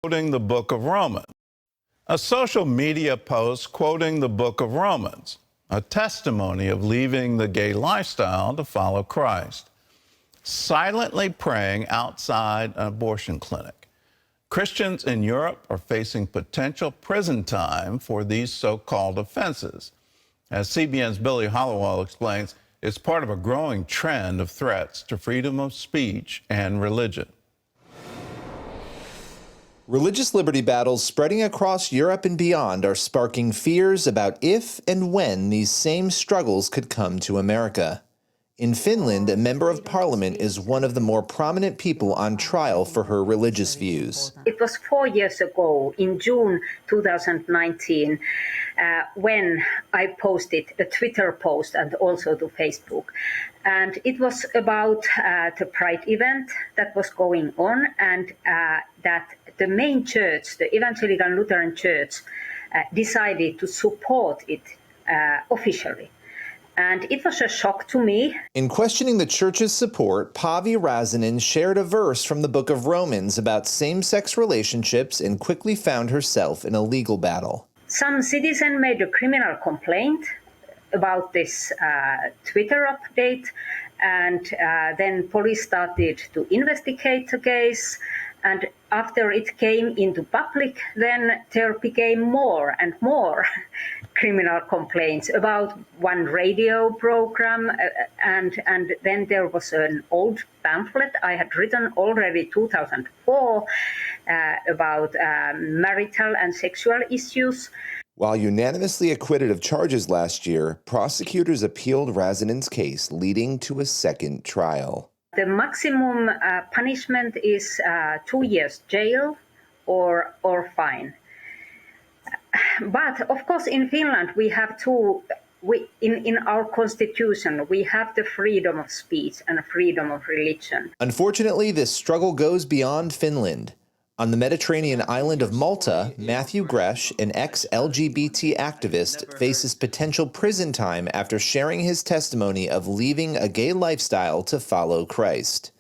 quoting the book of Romans. A social media post quoting the book of Romans, a testimony of leaving the gay lifestyle to follow Christ. Silently praying outside an abortion clinic. Christians in Europe are facing potential prison time for these so-called offenses. As CBN's Billy Hollowell explains, it's part of a growing trend of threats to freedom of speech and religion. Religious liberty battles spreading across Europe and beyond are sparking fears about if and when these same struggles could come to America. In Finland, a member of parliament is one of the more prominent people on trial for her religious views. It was 4 years ago, in June 2019, when I posted a Twitter post and also to Facebook. And it was about the Pride event that was going on, and that the main church, the Evangelical Lutheran Church, decided to support it officially. And it was a shock to me. In questioning the church's support, Paavi Räsänen shared a verse from the book of Romans about same-sex relationships and quickly found herself in a legal battle. Some citizen made a criminal complaint about this Twitter update, and then police started to investigate the case. And after it came into public, then there became more and more criminal complaints about one radio program. And then there was an old pamphlet I had written already 2004 about marital and sexual issues. While unanimously acquitted of charges last year, prosecutors appealed Räsänen's case, leading to a second trial. The maximum punishment is 2 years jail or fine. But of course, in Finland, we have in our constitution, we have the freedom of speech and freedom of religion. Unfortunately, this struggle goes beyond Finland. On the Mediterranean island of Malta, Matthew Gresh, an ex-LGBT activist, faces potential prison time after sharing his testimony of leaving a gay lifestyle to follow Christ.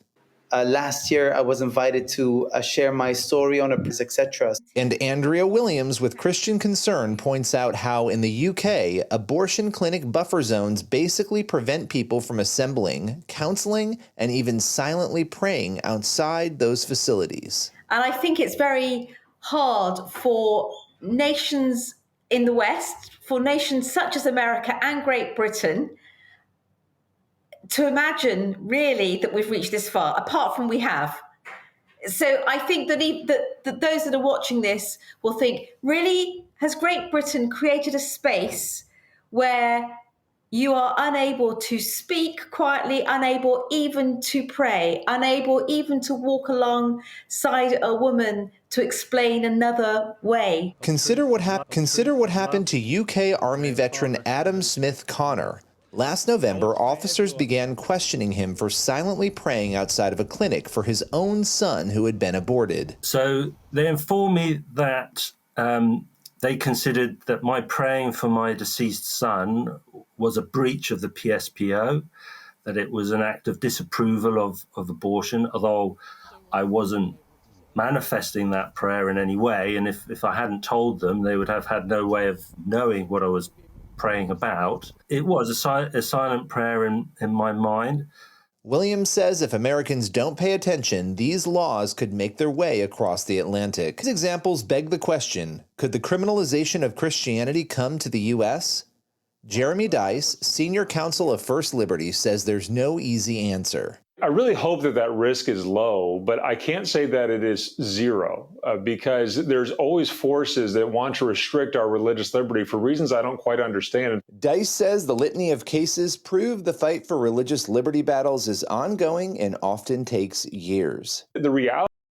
Last year, I was invited to share my story on etc. And Andrea Williams with Christian Concern points out how in the UK, abortion clinic buffer zones basically prevent people from assembling, counseling, and even silently praying outside those facilities. And I think it's very hard for nations in the West, for nations such as America and Great Britain, to imagine really that we've reached this far, apart from we have. So I think that those that are watching this will think, really, has Great Britain created a space where you are unable to speak quietly, unable even to pray, unable even to walk alongside a woman to explain another way? Consider what happened to UK Army veteran Adam Smith Connor. Last November, officers began questioning him for silently praying outside of a clinic for his own son who had been aborted. So they informed me that they considered that my praying for my deceased son was a breach of the PSPO, that it was an act of disapproval of abortion, although I wasn't manifesting that prayer in any way. And if I hadn't told them, they would have had no way of knowing what I was praying about. It was a silent prayer in my mind. Williams says if Americans don't pay attention, these laws could make their way across the Atlantic. These examples beg the question, could the criminalization of Christianity come to the U.S.? Jeremy Dice, senior counsel of First Liberty, says there's no easy answer. I really hope that risk is low, but I can't say that it is zero because there's always forces that want to restrict our religious liberty for reasons I don't quite understand. Dice says the litany of cases prove the fight for religious liberty battles is ongoing and often takes years. The reality